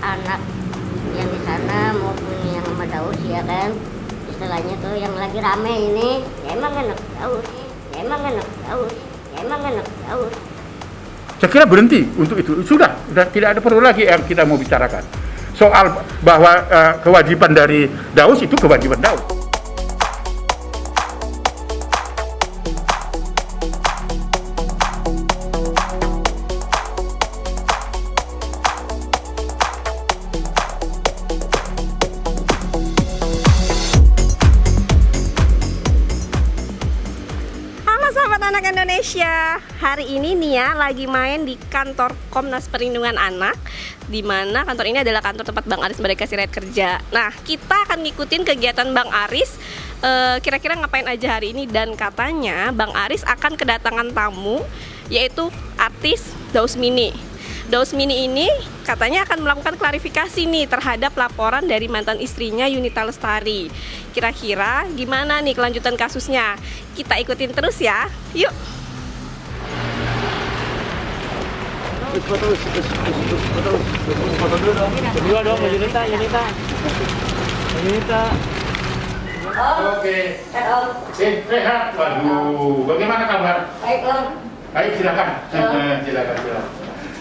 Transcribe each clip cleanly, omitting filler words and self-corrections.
anak yang di sana maupun yang sama Daus ya kan, istilahnya tuh yang lagi rame ini ya emang anak Daus, ya emang anak Daus, ya emang anak Daus. Saya kira berhenti untuk itu. Sudah tidak ada perlu lagi yang kita mau bicarakan. Soal bahwa kewajiban dari Daus itu kewajiban Daus. Anak Indonesia, hari ini Nia lagi main di kantor Komnas Perlindungan Anak, di mana kantor ini adalah kantor tempat Bang Aris Merdeka Sirait kerja. Nah, kita akan ngikutin kegiatan Bang Aris, kira-kira ngapain aja hari ini, dan katanya Bang Aris akan kedatangan tamu, yaitu artis Daus Mini. Daus Mini ini katanya akan melakukan klarifikasi nih terhadap laporan dari mantan istrinya Yunita Lestari. Kira-kira gimana nih kelanjutan kasusnya? Kita ikutin terus ya. Yuk. Foto dulu dong. Berdua dong, Yunita. Oke. Sehat. Waduh, bagaimana kabar? Baik Om. Baik, silakan.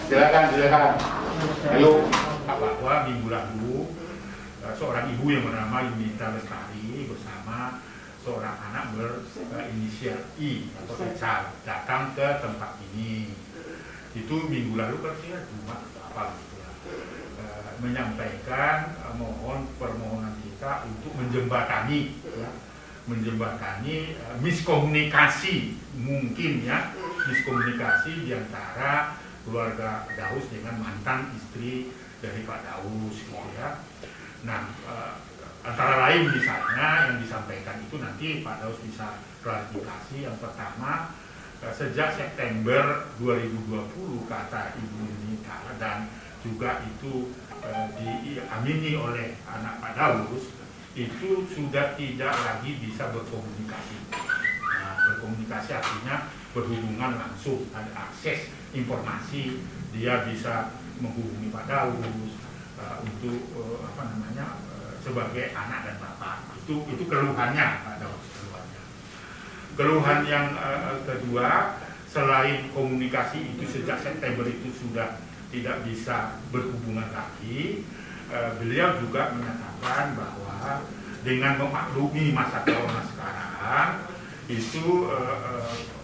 Silakan. Ayo. Bahwa minggu lalu seorang ibu yang bernama Yunita Lestari bersama seorang anak berinisial I atau Ical datang ke tempat ini. Itu minggu lalu kan saya Jumat apa gitu ya, menyampaikan permohonan kita untuk menjembatani miskomunikasi mungkin ya, miskomunikasi di antara keluarga Daus dengan mantan istri dari Pak Daus gitu ya. Nah, antara lain misalnya yang disampaikan itu nanti Pak Daus bisa klarifikasi. Yang pertama, sejak September 2020 kata Ibu Yunita dan juga itu diamini oleh anak Pak Daus, itu sudah tidak lagi bisa berkomunikasi. Nah, berkomunikasi artinya berhubungan langsung, ada akses informasi, dia bisa menghubungi Pak Daus untuk sebagai anak dan bapak. Itu keluhannya Pak Daus. Keluhan yang kedua, selain komunikasi itu sejak September itu sudah tidak bisa berhubungan lagi, beliau juga menyatakan bahwa dengan memaklumi masa corona sekarang itu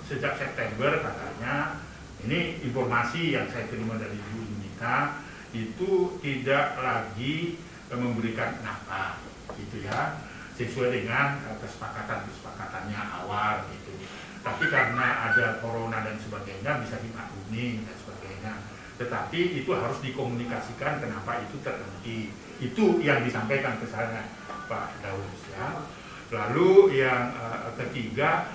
sejak September katanya, ini informasi yang saya terima dari Ibu Yunita, itu tidak lagi memberikan nafkah gitu ya, sesuai dengan kesepakatannya awal gitu. Tapi karena ada corona dan sebagainya bisa dimaklumi dan sebagainya. Tetapi itu harus dikomunikasikan kenapa itu terhenti. Itu yang disampaikan ke saya Pak Daus ya. Lalu yang ketiga,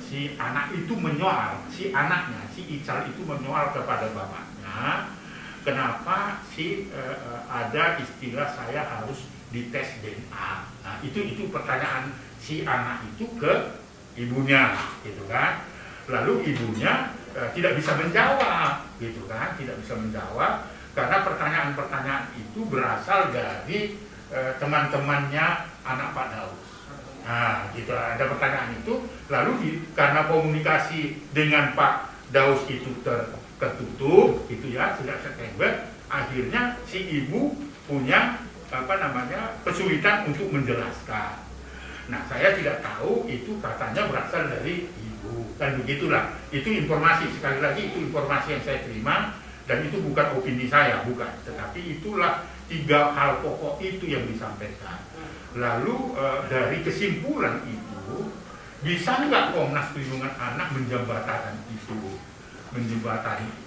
si anak itu menyoal, si Ical itu menyoal kepada bapaknya, kenapa ada istilah saya harus dites DNA. Nah, itu pertanyaan si anak itu ke ibunya, gitu kan. Lalu ibunya tidak bisa menjawab, gitu kan, karena pertanyaan-pertanyaan itu berasal dari teman-temannya anak Pak Daus. Nah, gitu, ada pertanyaan itu, lalu karena komunikasi dengan Pak Daus itu tertutup, gitu ya, sejak September, akhirnya si ibu punya kesulitan untuk menjelaskan. Nah, saya tidak tahu itu katanya berasal dari ibu, dan begitulah. Itu informasi, sekali lagi itu informasi yang saya terima, dan itu bukan opini saya, bukan. Tetapi itulah 3 hal pokok itu yang disampaikan. Lalu dari kesimpulan itu, bisa nggak Komnas Perlindungan Anak menjembatani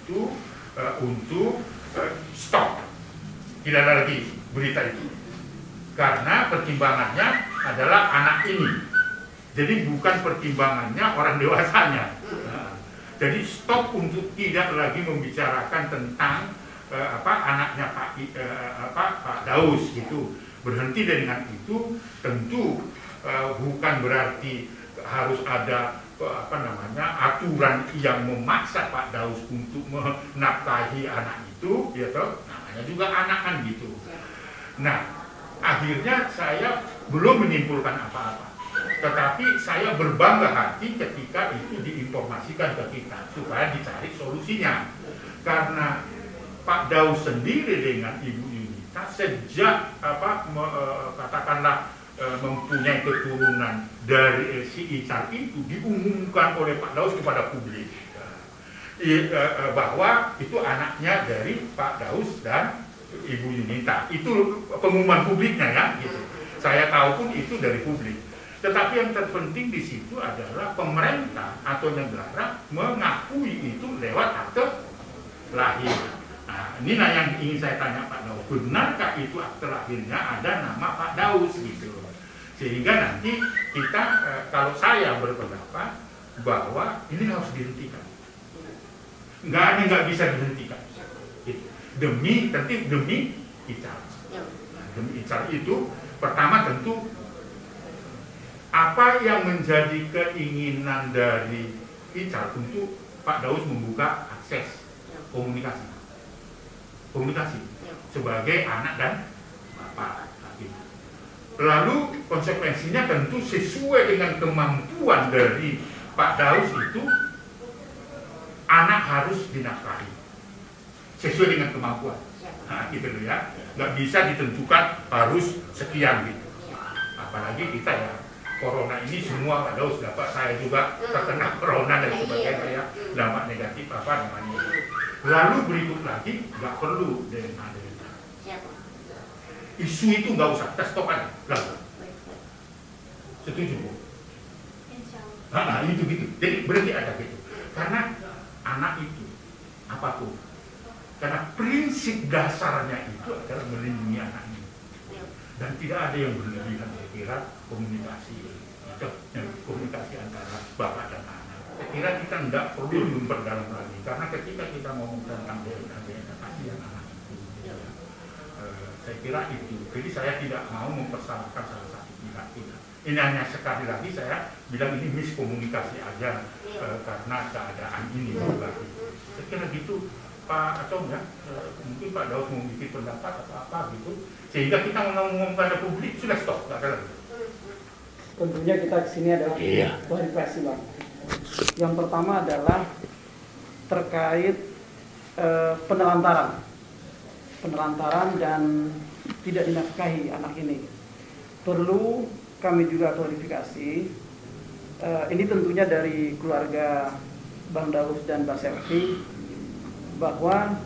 itu untuk stop, tidak ada lagi berita itu, karena pertimbangannya adalah anak ini, jadi bukan pertimbangannya orang dewasanya. Jadi stop untuk tidak lagi membicarakan tentang anaknya Pak Daus gitu. Berhenti dengan itu tentu bukan berarti harus ada aturan yang memaksa Pak Daus untuk menafkahi anak itu, ya toh. Nah, saya juga anak kan gitu. Nah, akhirnya saya belum menyimpulkan apa-apa. Tetapi saya berbangga hati ketika itu diinformasikan ke kita supaya dicari solusinya. Karena Pak Daus sendiri dengan Ibu Yunita sejak katakanlah mempunyai keturunan dari si Ical itu diumumkan oleh Pak Daus kepada publik bahwa itu anaknya dari Pak Daus dan Ibu Yunita. Itu pengumuman publiknya ya gitu. Saya tahu pun itu dari publik. Tetapi yang terpenting di situ adalah pemerintah atau negara mengakui itu lewat akte lahir. Nah, ini yang ingin saya tanya Pak Daus. Benarkah itu akte lahirnya ada nama Pak Daus gitu. Sehingga nanti kita kalau saya berpendapat bahwa ini harus dihentikan. Nggak bisa dihentikan. Gitu. Demi Ical. Demi Ical itu pertama tentu apa yang menjadi keinginan dari Ical untuk Pak Daus membuka akses komunikasi sebagai anak dan bapak. Lalu konsekuensinya tentu sesuai dengan kemampuan dari Pak Daus itu anak harus dinafkahi sesuai dengan kemampuan. Nah, gitu ya. Nggak bisa ditentukan harus sekian gitu. Apalagi kita ya, corona ini semua Pak Daus dapat, saya juga terkena corona dan sebagainya ya, dampak negatif apa namanya. Lalu berikut lagi nggak perlu DNA. Isu itu nggak usah, kita stop aja. Lalu. Setuju Bu? Nah, itu gitu. Jadi berarti ada gitu. Karena anak itu apapun. Karena prinsip dasarnya itu adalah melindungi anak ini. Dan tidak ada yang berlebihan, saya kira komunikasi itu, komunikasi antara bapak dan anak. Saya kira kita tidak perlu memperdalam lagi. Karena ketika kita ngomong tentang DNA, kasihan anak itu. Saya kira itu. Jadi saya tidak mau mempersalahkan salah satu pihak kita. Ini hanya sekali lagi saya bilang ini miskomunikasi aja karena keadaan ini. Saya kira gitu Pak, atau enggak, mungkin Pak Daus memiliki pendapat atau apa gitu, sehingga kita ngomong pada publik sudah stop, nggak ada lagi. Tentunya kita kesini adalah klarifikasi Bang. Yang pertama adalah terkait penelantaran dan tidak dinafkahi anak ini. Perlu kami juga klarifikasi. Ini tentunya dari keluarga Bang Daus dan Mbak Selvi, bahwa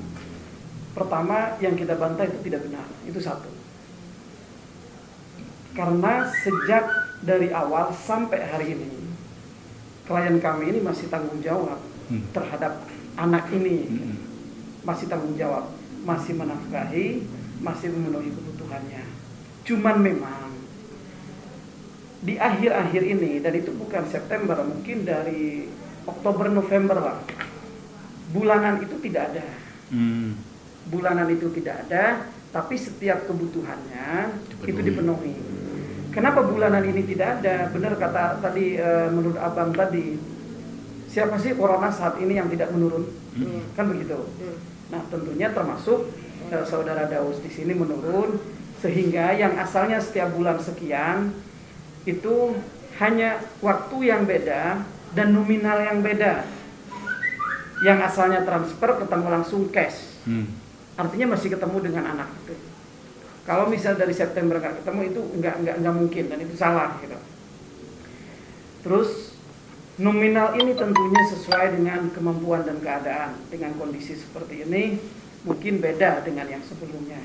pertama yang kita bantah itu tidak benar, itu satu. Karena sejak dari awal sampai hari ini klien kami ini masih tanggung jawab terhadap anak ini, masih tanggung jawab, masih menafkahi, masih memenuhi kebutuhannya. Cuman memang di akhir-akhir ini, dan itu bukan September, mungkin dari Oktober November Pak, bulanan itu tidak ada. Bulanan itu tidak ada, tapi setiap kebutuhannya itu dipenuhi. Kenapa bulanan ini tidak ada? Benar kata tadi menurut Abang tadi, siapa sih corona saat ini yang tidak menurun? Kan begitu. Nah, tentunya termasuk saudara Daus di sini menurun, sehingga yang asalnya setiap bulan sekian itu hanya waktu yang beda dan nominal yang beda. Yang asalnya transfer ketemu langsung cash, artinya masih ketemu dengan anak itu. Kalau misal dari September nggak ketemu itu nggak mungkin, dan itu salah gitu. Terus nominal ini tentunya sesuai dengan kemampuan dan keadaan. Dengan kondisi seperti ini mungkin beda dengan yang sebelumnya.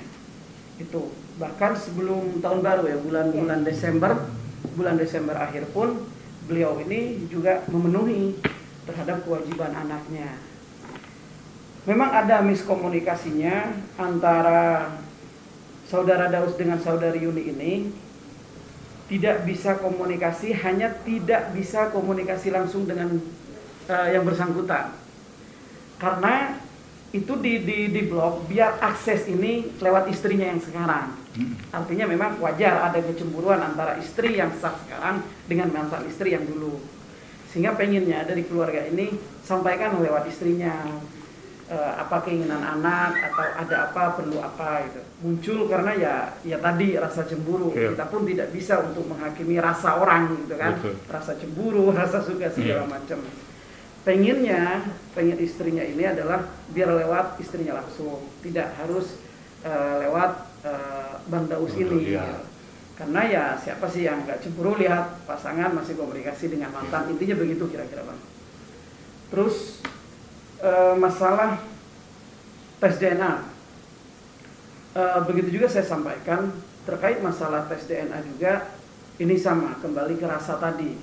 Itu bahkan sebelum tahun baru ya, bulan Desember akhir pun beliau ini juga memenuhi terhadap kewajiban anaknya. Memang ada miskomunikasinya antara saudara Daus dengan saudari Yuni ini. Tidak bisa komunikasi, hanya tidak bisa komunikasi langsung dengan yang bersangkutan. Karena itu di blok biar akses ini lewat istrinya yang sekarang. Artinya memang wajar ada kecemburuan antara istri yang sah sekarang dengan mantan istri yang dulu. Sehingga pengennya dari keluarga ini sampaikan lewat istrinya. apa keinginan anak atau ada apa perlu apa gitu. Muncul karena ya tadi rasa cemburu. Kita pun tidak bisa untuk menghakimi rasa orang gitu kan. Rasa cemburu, rasa suka segala macam. Pengen istrinya ini adalah biar lewat istrinya langsung, tidak harus lewat Bang Daus ini. Ya. Karena ya siapa sih yang nggak cemburu lihat pasangan masih komunikasi dengan mantan, intinya begitu kira-kira Bang. Terus masalah tes DNA, begitu juga saya sampaikan terkait masalah tes DNA juga, ini sama kembali ke rasa tadi,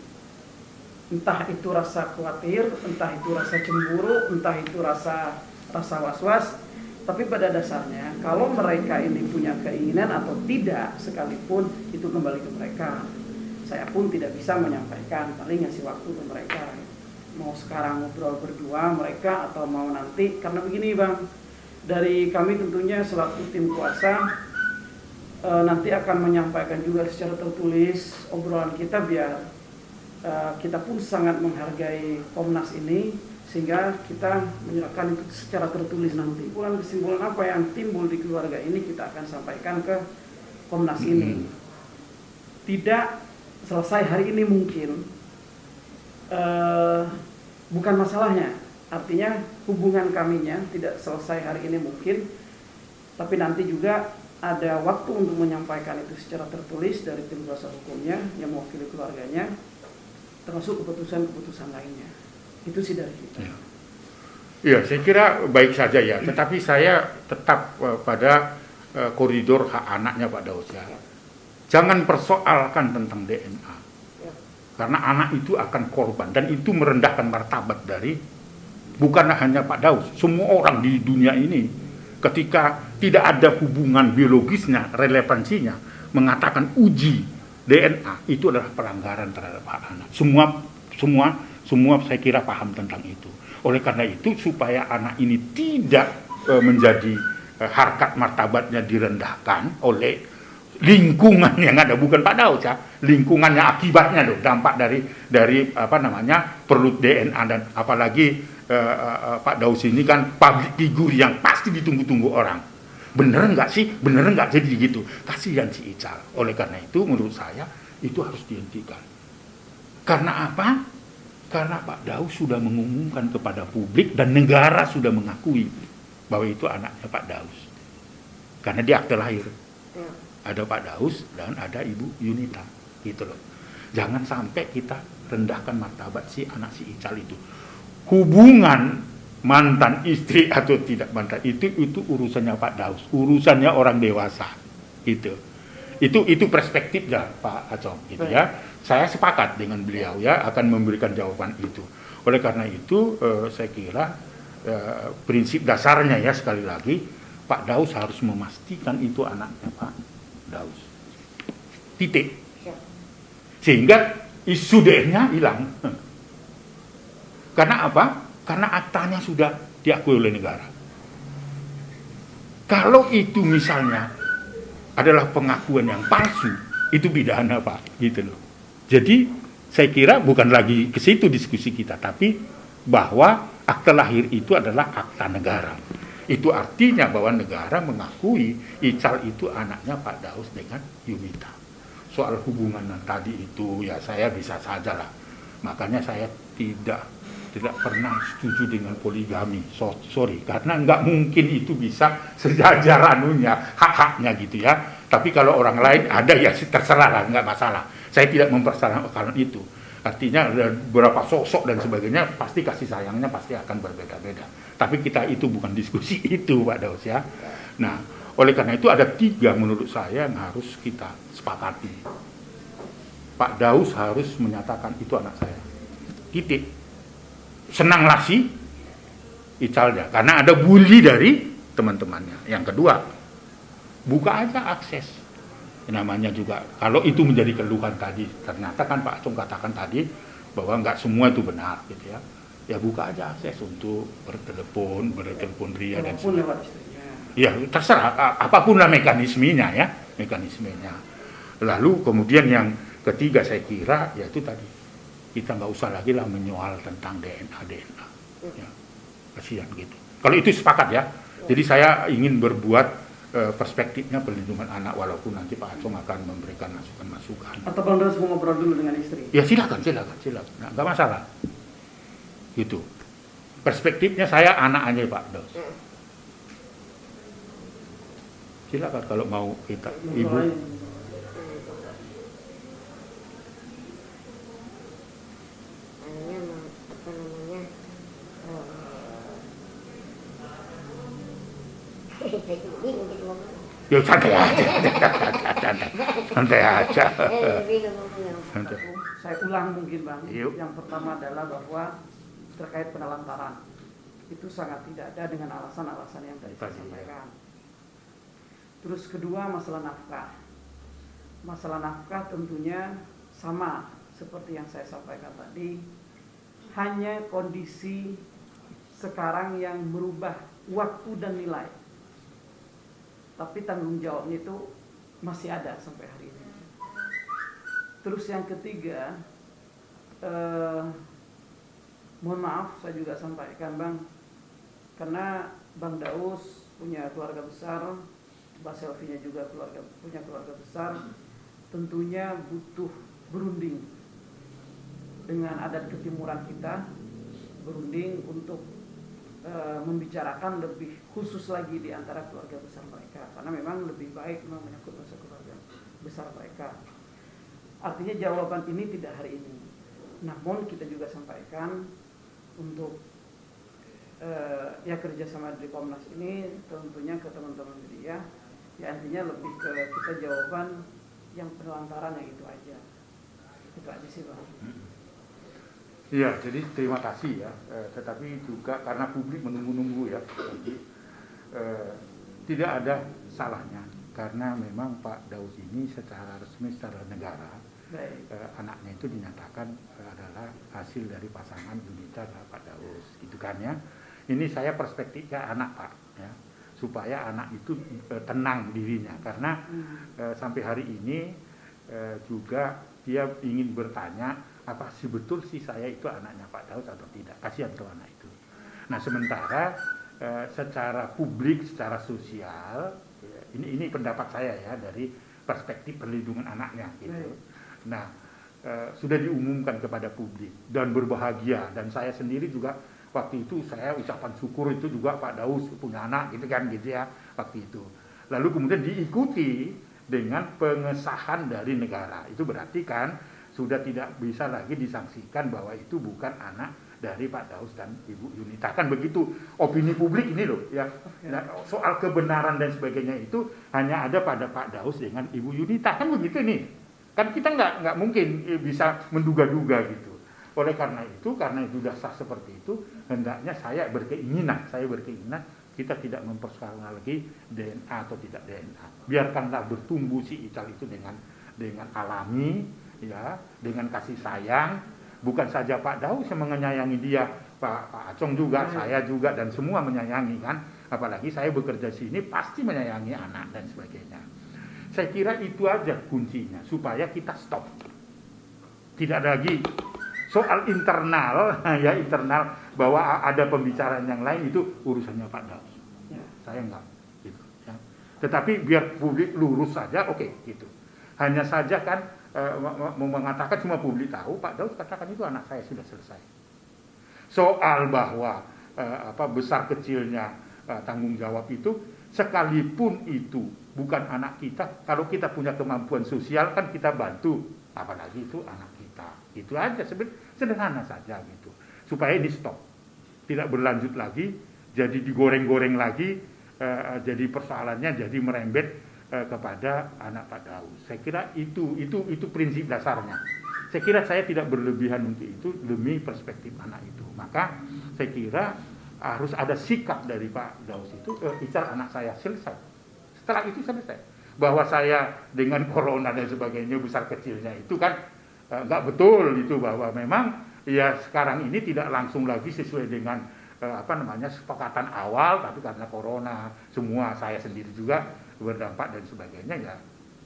entah itu rasa khawatir, entah itu rasa cemburu, entah itu rasa was-was, tapi pada dasarnya kalau mereka ini punya keinginan atau tidak sekalipun itu kembali ke mereka. Saya pun tidak bisa menyampaikan, paling ngasih waktu ke mereka. Mau sekarang ngobrol berdua mereka atau mau nanti, karena begini Bang, dari kami tentunya selaku tim kuasa nanti akan menyampaikan juga secara tertulis obrolan kita biar kita pun sangat menghargai Komnas ini sehingga kita menyerahkan itu secara tertulis nanti. Kesimpulan apa yang timbul di keluarga ini kita akan sampaikan ke Komnas ini. Tidak selesai hari ini mungkin, bukan masalahnya, artinya hubungan kaminya tidak selesai hari ini mungkin, tapi nanti juga ada waktu untuk menyampaikan itu secara tertulis dari tim kuasa hukumnya yang mewakili keluarganya, termasuk keputusan-keputusan lainnya. Itu sih dari kita. Ya, saya kira baik saja ya, tetapi saya tetap pada koridor hak anaknya Pak Daus ya. Jangan persoalkan tentang DNA. Karena anak itu akan korban dan itu merendahkan martabat dari bukan hanya Pak Daus, semua orang di dunia ini ketika tidak ada hubungan biologisnya, relevansinya, mengatakan uji DNA itu adalah pelanggaran terhadap hak anak. Semua saya kira paham tentang itu. Oleh karena itu supaya anak ini tidak menjadi harkat martabatnya direndahkan oleh lingkungan yang ada, bukan Pak Daus ya, lingkungannya akibatnya loh, dampak dari apa namanya perlu DNA dan apalagi Pak Daus ini kan public figure yang pasti ditunggu-tunggu orang. Bener nggak sih? Bener nggak jadi gitu? Kasihan si Ical. Oleh karena itu menurut saya itu harus dihentikan. Karena apa? Karena Pak Daus sudah mengumumkan kepada publik dan negara sudah mengakui bahwa itu anaknya Pak Daus. Karena dia akte lahir. Ada Pak Daus dan ada Ibu Yunita, gitu loh. Jangan sampai kita rendahkan martabat si anak si Ical itu. Hubungan mantan istri atau tidak mantan itu urusannya Pak Daus, urusannya orang dewasa, gitu. Itu perspektifnya Pak Acong, gitu ya. Saya sepakat dengan beliau ya akan memberikan jawaban itu. Oleh karena itu saya kira prinsip dasarnya ya sekali lagi Pak Daus harus memastikan itu anaknya Pak Daus. Titik. Sehingga isu DNA hilang. Karena apa? Karena aktanya sudah diakui oleh negara. Kalau itu misalnya adalah pengakuan yang palsu, itu pidana Pak, gitu loh. Jadi saya kira bukan lagi ke situ diskusi kita, tapi bahwa akte lahir itu adalah akta negara. Itu artinya bahwa negara mengakui Ical itu anaknya Pak Daus dengan Yunita. Soal hubungan yang tadi itu ya saya bisa saja lah. Makanya saya tidak pernah setuju dengan poligami. Sorry, karena nggak mungkin itu bisa sejajar anunya, hak-haknya gitu ya. Tapi kalau orang lain ada ya terserah lah, nggak masalah. Saya tidak mempersalahkan itu. Artinya ada beberapa sosok dan sebagainya pasti kasih sayangnya pasti akan berbeda-beda. Tapi kita itu bukan diskusi itu Pak Daus ya. Nah, oleh karena itu ada 3 menurut saya yang harus kita sepakati. Pak Daus harus menyatakan itu anak saya. Titik. Senanglah si Icalnya karena ada bully dari teman-temannya. Yang kedua, buka aja akses. Namanya juga kalau itu menjadi keluhan tadi, ternyata kan Pak Acong katakan tadi bahwa nggak semua itu benar gitu ya. Ya buka aja akses untuk bertelepon Ria dan sebagainya. Ya terserah apapun lah mekanismenya ya, mekanismenya. Lalu kemudian yang ketiga saya kira yaitu tadi kita nggak usah lagi lah menyoal tentang DNA ya. Kasihan gitu. Kalau itu sepakat ya. Jadi saya ingin berbuat perspektifnya perlindungan anak, walaupun nanti Pak Acong akan memberikan masukan-masukan. Atau Bang Daus mau ngobrol dulu dengan istri? Ya silakan. Nah, nggak masalah. Gitu. Perspektifnya saya anak aja Pak Daus. Silakan kalau mau kita, Ibu. Ya santai aja. Saya ulang mungkin Bang. Yuk. Yang pertama adalah bahwa terkait penelantaran itu sangat tidak ada dengan alasan-alasan yang tadi saya sampaikan. Terus kedua masalah nafkah. Masalah nafkah tentunya sama seperti yang saya sampaikan tadi. Hanya kondisi sekarang yang merubah waktu dan nilai. Tapi tanggung jawabnya itu masih ada sampai hari ini. Terus yang ketiga, mohon maaf saya juga sampaikan Bang, karena Bang Daus punya keluarga besar, Mbak Selvinya juga punya keluarga besar, tentunya butuh berunding dengan adat ketimuran kita, berunding untuk membicarakan lebih khusus lagi di antara keluarga besar mereka, karena memang lebih baik memang menyangkut masa keluarga besar mereka. Artinya jawaban ini tidak hari ini, namun kita juga sampaikan untuk ya kerjasama di Komnas ini tentunya ke teman-teman media, ya artinya lebih ke kita jawaban yang penelantaran yang itu aja sih Bang. Iya, jadi terima kasih ya. Tetapi juga karena publik menunggu-nunggu ya, jadi, tidak ada salahnya karena memang Pak Daus ini secara resmi, secara negara, anaknya itu dinyatakan adalah hasil dari pasangan Yunita dan Pak Daus, gitu kan ya. Ini saya perspektifnya anak Pak, ya, supaya anak itu tenang dirinya karena sampai hari ini juga dia ingin bertanya, apa sih betul sih saya itu anaknya Pak Daus atau tidak, kasihan tuh anak itu. Nah sementara secara publik, secara sosial, ini pendapat saya ya dari perspektif perlindungan anaknya gitu. Nah sudah diumumkan kepada publik dan berbahagia, dan saya sendiri juga waktu itu saya ucapan syukur itu juga Pak Daus punya anak gitu kan gitu ya waktu itu. Lalu kemudian diikuti dengan pengesahan dari negara, itu berarti kan sudah tidak bisa lagi disangsikan bahwa itu bukan anak dari Pak Daus dan Ibu Yunita, kan begitu opini publik ini loh ya. Nah, soal kebenaran dan sebagainya itu hanya ada pada Pak Daus dengan Ibu Yunita, kan begitu nih, kan kita nggak mungkin bisa menduga-duga gitu. Oleh karena itu sudah sah seperti itu, hendaknya saya berkeinginan kita tidak mempersoalkan lagi DNA atau tidak DNA, biarkanlah bertumbuh si Ical itu dengan alami ya, dengan kasih sayang. Bukan saja Pak Daus yang menyayangi dia, Pak Acong juga, saya juga, dan semua menyayangi kan. Apalagi saya bekerja sini pasti menyayangi anak dan sebagainya. Saya kira itu aja kuncinya supaya kita stop. Tidak ada lagi soal internal ya, internal bahwa ada pembicaraan yang lain, itu urusannya Pak Daus. Saya enggak gitu ya. Tetapi biar publik lurus saja, oke, gitu. Hanya saja kan mengatakan semua publik tahu Pak Daus katakan itu anak saya, sudah selesai. Soal bahwa besar kecilnya tanggung jawab itu, sekalipun itu bukan anak kita, kalau kita punya kemampuan sosial kan kita bantu, apalagi itu anak kita. Itu aja, sederhana saja gitu. Supaya di stop, tidak berlanjut lagi, jadi digoreng-goreng lagi, jadi persoalannya jadi merembet kepada anak Pak Daus. Saya kira itu prinsip dasarnya. Saya kira saya tidak berlebihan untuk itu demi perspektif anak itu. Maka saya kira harus ada sikap dari Pak Daus itu, Ical anak saya, selesai. Setelah itu selesai. Bahwa saya dengan corona dan sebagainya besar kecilnya itu kan nggak betul itu, bahwa memang ya sekarang ini tidak langsung lagi sesuai dengan sepakatan awal, tapi karena corona semua, saya sendiri juga berdampak dan sebagainya ya.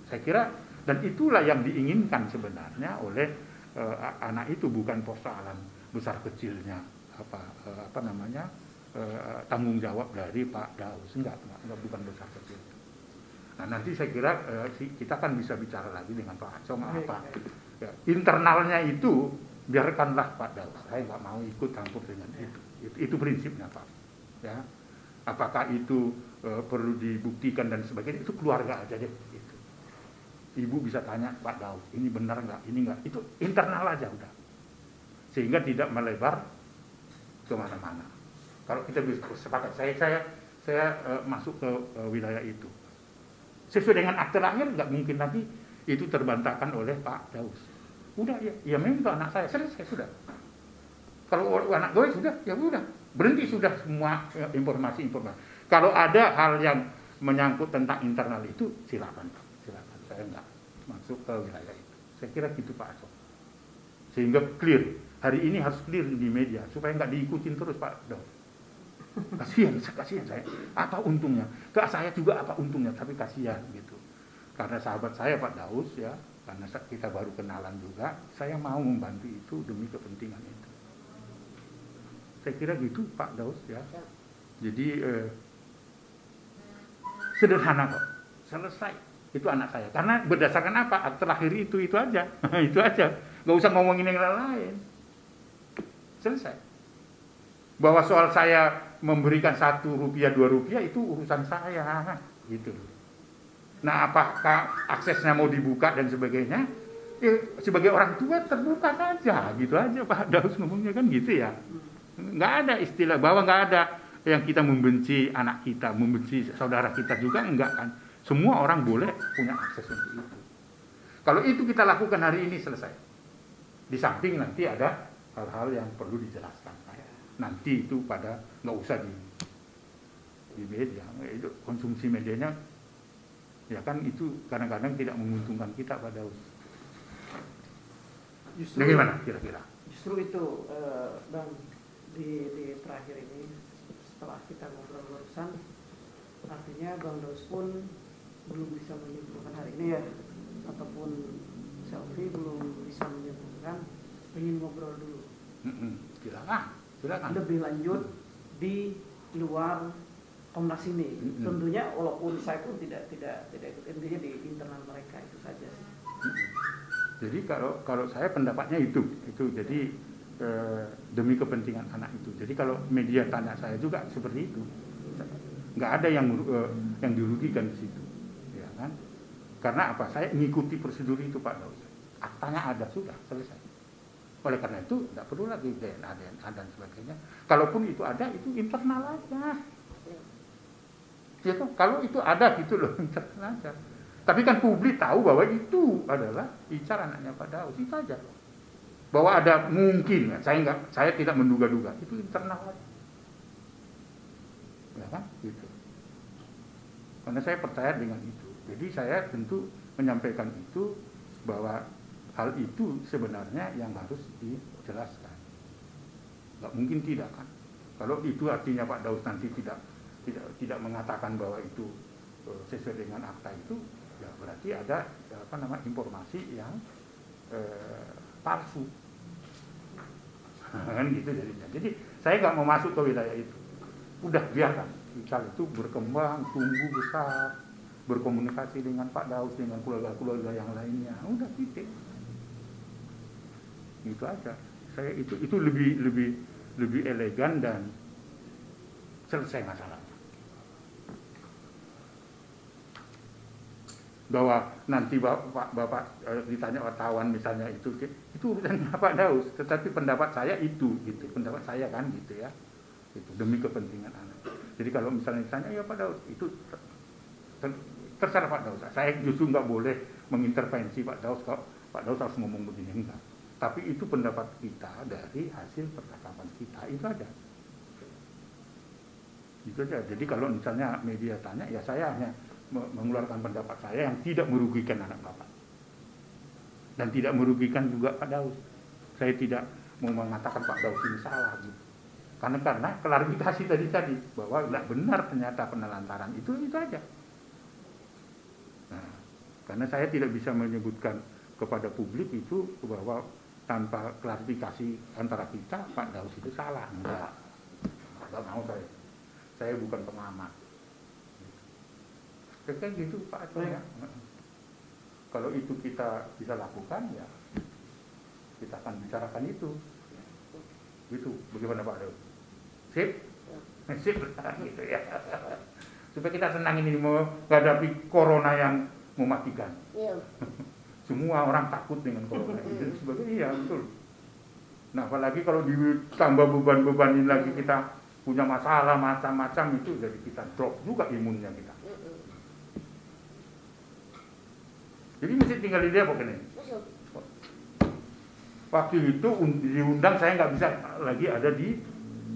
Saya kira dan itulah yang diinginkan sebenarnya oleh anak itu, bukan persoalan besar kecilnya tanggung jawab dari Pak Daus, enggak bukan besar kecil. Nah nanti saya kira kita kan bisa bicara lagi dengan Pak Acong apa ya, internalnya itu biarkanlah Pak Daus, saya nggak mau ikut campur dengan itu prinsipnya Pak ya. Apakah itu perlu dibuktikan dan sebagainya, itu keluarga aja deh gitu. Ibu bisa tanya Pak Daus, ini benar nggak, ini nggak, itu internal aja udah, sehingga tidak melebar kemana-mana. Kalau kita bisa sepakat, saya masuk ke wilayah itu sesuai dengan akte lahir, nggak mungkin lagi itu terbantahkan oleh Pak Daus. Udah ya memang itu anak saya, selesai sudah. Kalau anak gue sudah, ya udah berhenti sudah semua informasi. Kalau ada hal yang menyangkut tentang internal itu silakan. Saya nggak masuk ke wilayah itu. Saya kira gitu Pak Acong. Sehingga clear. Hari ini harus clear di media supaya nggak diikutin terus Pak Daus. Kasihan saya. Apa untungnya? Ke saya juga apa untungnya? Tapi kasihan gitu. Karena sahabat saya Pak Daus ya, karena kita baru kenalan juga, saya mau membantu itu demi kepentingan itu. Saya kira gitu Pak Daus ya. Jadi sederhana kok, selesai. Itu anak saya. Karena berdasarkan apa? Akte lahir itu aja, itu aja. Nggak usah ngomongin yang lain. Selesai. Bahwa soal saya memberikan Rp1, Rp2 itu urusan saya, gitu. Nah, apakah aksesnya mau dibuka dan sebagainya? Sebagai orang tua terbuka saja, gitu aja Pak Daus ngomongnya kan gitu ya. Nggak ada istilah bahwa nggak ada yang kita membenci anak kita, membenci saudara kita juga enggak kan. Semua orang boleh punya akses untuk itu. Kalau itu kita lakukan hari ini selesai. Di samping nanti ada hal-hal yang perlu dijelaskan. Nanti itu pada nggak usah di media, itu konsumsi medianya ya kan itu kadang-kadang tidak menguntungkan kita Pak Daus. Bagaimana kira-kira? Justru itu Bang, di terakhir ini setelah kita ngobrol barusan, artinya Bang Daus pun belum bisa menyimpulkan hari ini ya, ataupun Selfie belum bisa menyimpulkan, ingin ngobrol dulu. Silakan. Lebih lanjut di luar Komnas ini. Tentunya walaupun saya pun tidak ikut, intinya di internal mereka itu saja sih. Jadi kalau saya pendapatnya itu jadi demi kepentingan anak itu. Jadi kalau media tanya saya juga seperti itu, nggak ada yang dirugikan di situ, ya kan? Karena apa? Saya mengikuti prosedur itu Pak Daus. Aktanya ada sudah selesai. Oleh karena itu tidak perlu lagi DNA dan sebagainya. Kalaupun itu ada, itu internal aja. Ya kan? Kalau itu ada gitu loh, internal aja. Tapi kan publik tahu bahwa itu adalah Icar anaknya Pak Daus, itu aja. Bahwa ada mungkin, saya tidak menduga-duga, itu internal aja. Ya kan? Gitu. Karena saya percaya dengan itu. Jadi saya tentu menyampaikan itu bahwa hal itu sebenarnya yang harus dijelaskan. Nggak mungkin tidak kan? Kalau itu artinya Pak Daus nanti tidak mengatakan bahwa itu sesuai dengan akta itu, ya berarti ada informasi yang palsu. Kan gitu jadinya. Jadi saya nggak mau masuk ke wilayah itu. Udah biarkan Ical itu berkembang, tumbuh besar, berkomunikasi dengan Pak Daus, dengan keluarga-keluarga yang lainnya. Udah titik. Gitu aja. Saya itu lebih elegan dan selesai masalahnya. Bahwa nanti Bapak ditanya wartawan misalnya itu urusannya Pak Daus, tetapi pendapat saya itu gitu, pendapat saya kan gitu ya. Itu demi kepentingan anak. Jadi kalau misalnya ditanya ya Pak Daus, itu terserah Pak Daus. Saya justru nggak boleh mengintervensi Pak Daus kalau Pak Daus harus ngomong begini, enggak. Tapi itu pendapat kita dari hasil percakapan kita, itu aja. Itu aja. Jadi kalau misalnya media tanya, ya saya hanya mengeluarkan pendapat saya yang tidak merugikan anak Bapak. Dan tidak merugikan juga Pak Daus. Saya tidak mau mengatakan Pak Daus ini salah gitu. Karena klarifikasi tadi bahwa tidak benar ternyata penelantaran itu aja. Nah, karena saya tidak bisa menyebutkan kepada publik itu bahwa tanpa klarifikasi antara kita Pak Daus itu salah, enggak. nggak mau saya bukan pengamat. Kayak gitu Pak Acong ya. Kalau itu kita bisa lakukan ya kita akan bicarakan itu. Gitu, bagaimana Pak Daud? Sip? Sip gitu ya. Supaya kita tenang ini menghadapi corona yang mematikan. Iya. Semua orang takut dengan corona itu sebagainya, iya betul. Nah apalagi kalau ditambah beban-bebanin lagi kita punya masalah macam-macam itu jadi kita drop juga imunnya kita. Jadi mesti tinggal di Depok ini. Waktu itu diundang saya nggak bisa lagi ada di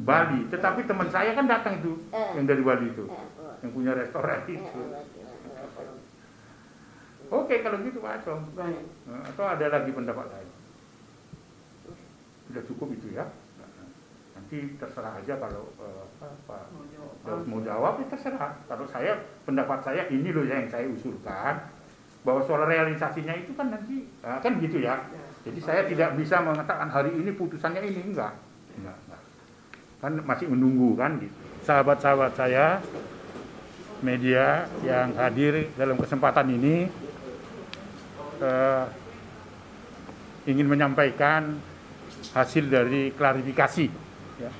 Bali, tetapi teman saya kan datang itu yang dari Bali itu, yang punya restoran itu. Oke kalau gitu Pak Acong. Atau ada lagi pendapat lain? Sudah cukup itu ya. Nanti terserah aja kalau Pak Daud mau jawab, ya terserah. Kalau saya, pendapat saya ini loh yang saya usulkan, bahwa soal realisasinya itu kan nanti, kan gitu ya. Jadi saya tidak bisa mengatakan hari ini putusannya ini, enggak. Kan masih menunggu kan gitu. Sahabat-sahabat saya, media yang hadir dalam kesempatan ini, ingin menyampaikan hasil dari klarifikasi ya.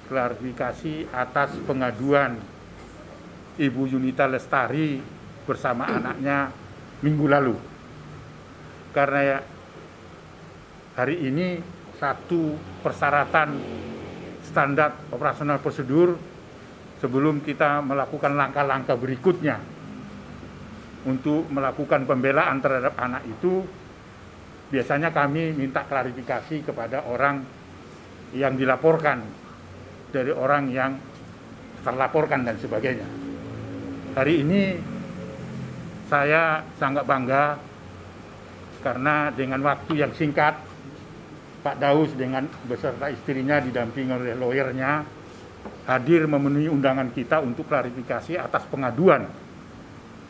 Klarifikasi atas pengaduan Ibu Yunita Lestari bersama anaknya minggu lalu. Karena ya, hari ini satu persyaratan standar operasional prosedur sebelum kita melakukan langkah-langkah berikutnya untuk melakukan pembelaan terhadap anak itu, biasanya kami minta klarifikasi kepada orang yang dilaporkan, dari orang yang terlaporkan dan sebagainya. Hari ini saya sangat bangga karena dengan waktu yang singkat Pak Daus dengan beserta istrinya didampingi oleh lawyernya hadir memenuhi undangan kita untuk klarifikasi atas pengaduan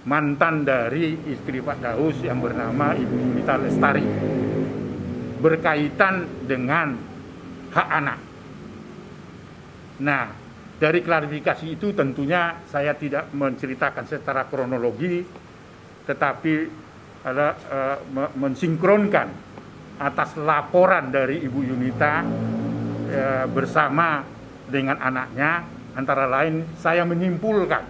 mantan dari istri Pak Daus yang bernama Ibu Yunita Lestari berkaitan dengan hak anak. Nah, dari klarifikasi itu tentunya saya tidak menceritakan secara kronologi, tetapi ada mensinkronkan atas laporan dari Ibu Yunita bersama dengan anaknya, antara lain saya menyimpulkan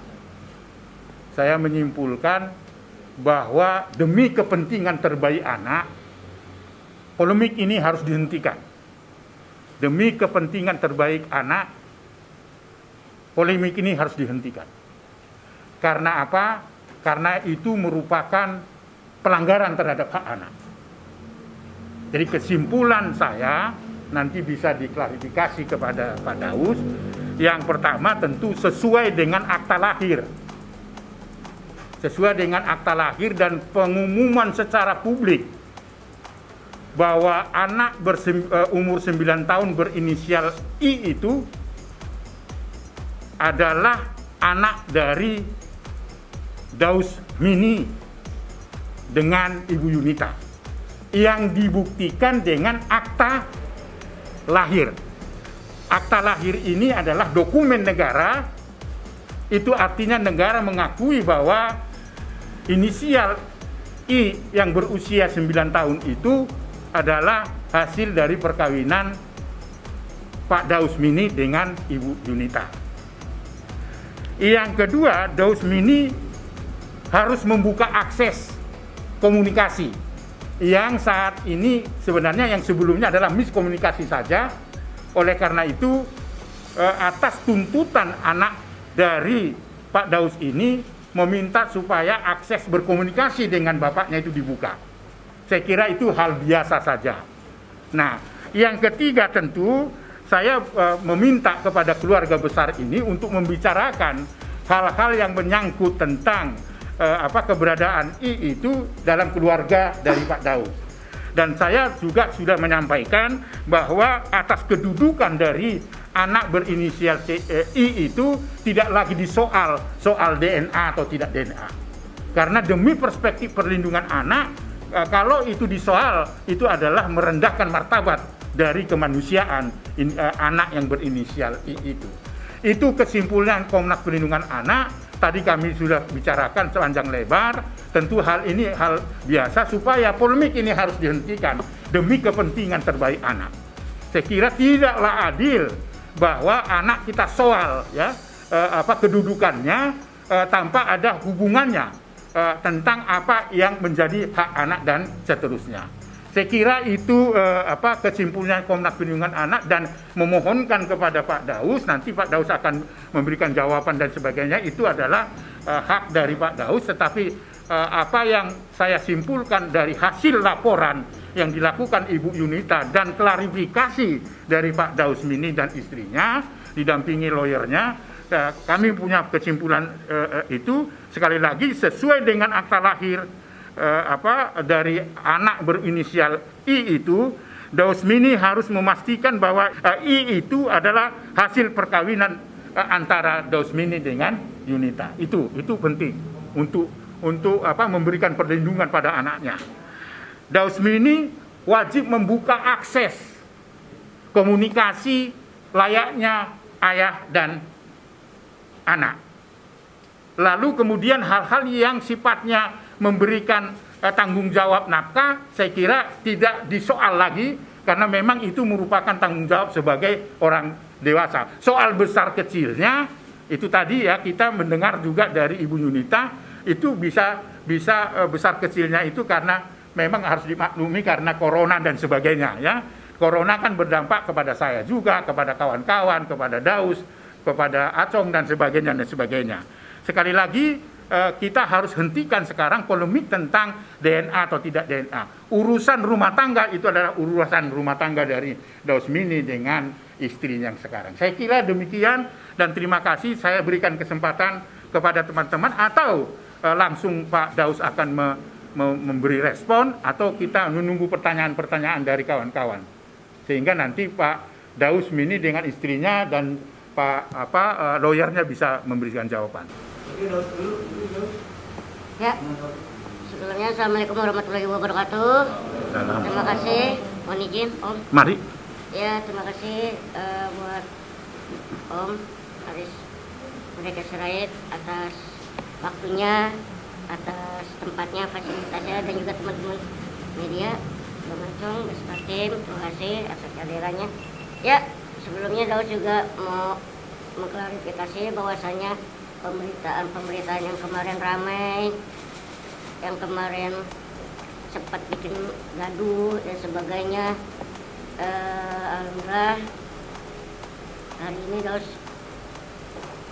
bahwa demi kepentingan terbaik anak, polemik ini harus dihentikan. Demi kepentingan terbaik anak, polemik ini harus dihentikan. Karena apa? Karena itu merupakan pelanggaran terhadap hak anak. Jadi kesimpulan saya nanti bisa diklarifikasi kepada Pak Daus. Yang pertama tentu sesuai dengan akta lahir. Sesuai dengan akta lahir dan pengumuman secara publik bahwa anak umur 9 tahun berinisial I itu adalah anak dari Daus Mini dengan Ibu Yunita yang dibuktikan dengan akta lahir. Akta lahir ini adalah dokumen negara, itu artinya negara mengakui bahwa inisial I yang berusia 9 tahun itu adalah hasil dari perkawinan Pak Daus Mini dengan Ibu Yunita. Yang kedua, Daus Mini harus membuka akses komunikasi yang saat ini sebenarnya yang sebelumnya adalah miskomunikasi saja. Oleh karena itu atas tuntutan anak dari Pak Daus ini meminta supaya akses berkomunikasi dengan bapaknya itu dibuka. Saya kira itu hal biasa saja. Nah, yang ketiga tentu saya meminta kepada keluarga besar ini untuk membicarakan hal-hal yang menyangkut tentang keberadaan I itu dalam keluarga dari Pak Daus. Dan saya juga sudah menyampaikan bahwa atas kedudukan dari anak berinisial I itu tidak lagi soal DNA atau tidak DNA. Karena demi perspektif perlindungan anak, kalau itu disoal, itu adalah merendahkan martabat dari kemanusiaan anak yang berinisial I itu. Itu kesimpulan Komnas Perlindungan Anak. Tadi kami sudah bicarakan sepanjang lebar. Tentu hal ini hal biasa supaya polemik ini harus dihentikan demi kepentingan terbaik anak. Saya kira tidaklah adil bahwa anak kita soal ya kedudukannya tanpa ada hubungannya tentang apa yang menjadi hak anak dan seterusnya. Saya kira itu kesimpulan Komnas Perlindungan Anak dan memohonkan kepada Pak Daus, nanti Pak Daus akan memberikan jawaban dan sebagainya, itu adalah hak dari Pak Daus, tetapi apa yang saya simpulkan dari hasil laporan yang dilakukan Ibu Yunita dan klarifikasi dari Pak Daus Mini dan istrinya, didampingi lawyernya, kami punya kesimpulan itu, sekali lagi sesuai dengan akta lahir dari anak berinisial I itu, Daus Mini harus memastikan bahwa I itu adalah hasil perkawinan antara Daus Mini dengan Yunita. Itu penting untuk memberikan perlindungan pada anaknya. Daus Mini wajib membuka akses komunikasi layaknya ayah dan anak. Lalu kemudian hal-hal yang sifatnya memberikan tanggung jawab nafkah, saya kira tidak disoal lagi karena memang itu merupakan tanggung jawab sebagai orang dewasa. Soal besar kecilnya itu tadi ya kita mendengar juga dari Ibu Yunita, itu bisa besar kecilnya itu karena memang harus dimaklumi karena corona dan sebagainya ya. Corona kan berdampak kepada saya juga, kepada kawan-kawan, kepada Daus, kepada Acong dan sebagainya. Sekali lagi kita harus hentikan sekarang polemik tentang DNA atau tidak DNA. Urusan rumah tangga itu adalah urusan rumah tangga dari Daus Mini dengan istri yang sekarang. Saya kira demikian dan terima kasih. Saya berikan kesempatan kepada teman-teman atau langsung Pak Daus akan memberi respon atau kita menunggu pertanyaan-pertanyaan dari kawan-kawan. Sehingga nanti Pak Daus Mini dengan istrinya dan Pak lawyernya bisa memberikan jawaban. Ya, sebelumnya Assalamualaikum warahmatullahi wabarakatuh. Terima kasih, mohon izin Om. Mari. Ya, terima kasih buat Om Aris Merdeka Sirait atas waktunya, atas tempatnya, fasilitasnya, dan juga teman-teman media, Bang Acong, beserta tim, terima kasih atas kehadirannya. Ya, sebelumnya Daus juga mau mengklarifikasi bahwasanya pemberitaan yang kemarin ramai, yang kemarin sempat bikin gaduh dan sebagainya, alhamdulillah hari ini Daus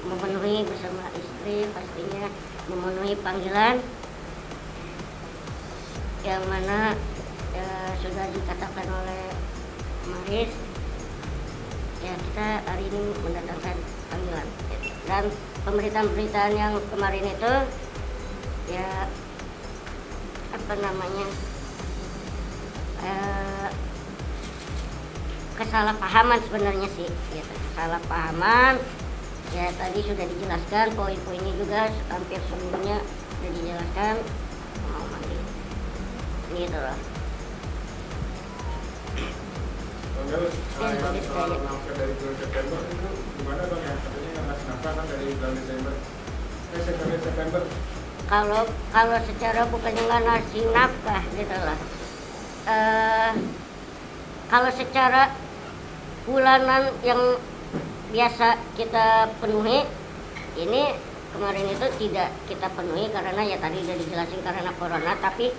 memenuhi bersama istri, pastinya memenuhi panggilan yang mana sudah dikatakan oleh Maris. Ya, kita hari ini mendatangkan panggilan dan pemberitaan yang kemarin itu ya kesalahpahaman sebenarnya sih gitu. Kesalahpahaman ya, tadi sudah dijelaskan poin-poinnya juga, hampir seluruhnya sudah dijelaskan. Mau mandi gitu loh. Dari bulan September itu gimana Bang ya? Katanya yang ngasih nafkah kan dari bulan September. Kalau secara bukannya nggak ngasih nafkah gitu lah. Kalau secara bulanan yang biasa kita penuhi, ini kemarin itu tidak kita penuhi karena ya tadi udah dijelasin karena corona, tapi